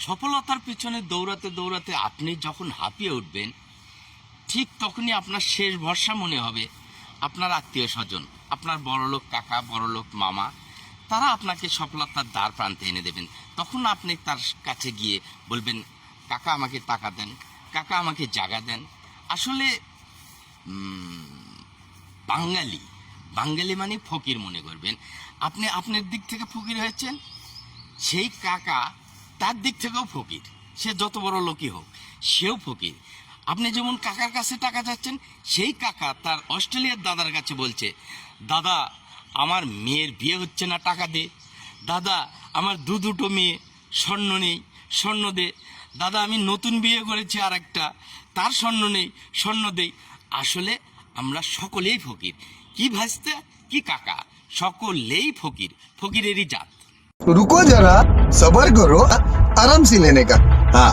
সফলতার পিছনে দৌড়াতে দৌড়াতে আপনি যখন হাঁপিয়ে উঠবেন, ঠিক তখনই আপনার শেষ ভরসা মনে হবে আপনার আত্মীয় স্বজন, আপনার বড়লোক কাকা, বড়লোক মামা, তারা আপনাকে সফলতার দ্বার প্রান্তে এনে দেবেন। তখন আপনি তার কাছে গিয়ে বলবেন, কাকা আমাকে টাকা দেন, কাকা আমাকে জায়গা দেন। আসলে বাঙালি বাঙালি মানে ফকির মনে করবেন। আপনি আপনার দিক থেকে ফকির হয়েছেন, সেই কাকা তার দিক থেকেও ফকির। সে যত বড় লোকই হোক, সেও ফকির। আপনি যেমন কাকার কাছে টাকা চাচ্ছেন, সেই কাকা তার অস্ট্রেলিয়ার দাদার কাছে বলছে, দাদা আমার মেয়ের বিয়ে হচ্ছে না, টাকা দে। দাদা আমার দুটো মেয়ে, স্বর্ণ নেই, স্বর্ণ দে। দাদা আমি নতুন বিয়ে করেছি আর একটা, তার স্বর্ণ নেই, স্বর্ণ দেই। আসলে আমরা সকলেই ফকির। কি ভাসতে কি কাকা, সকলেই ফকির, ফকিরেরই জাত। रुको जरा, सबर करो, आराम से लेने का। हाँ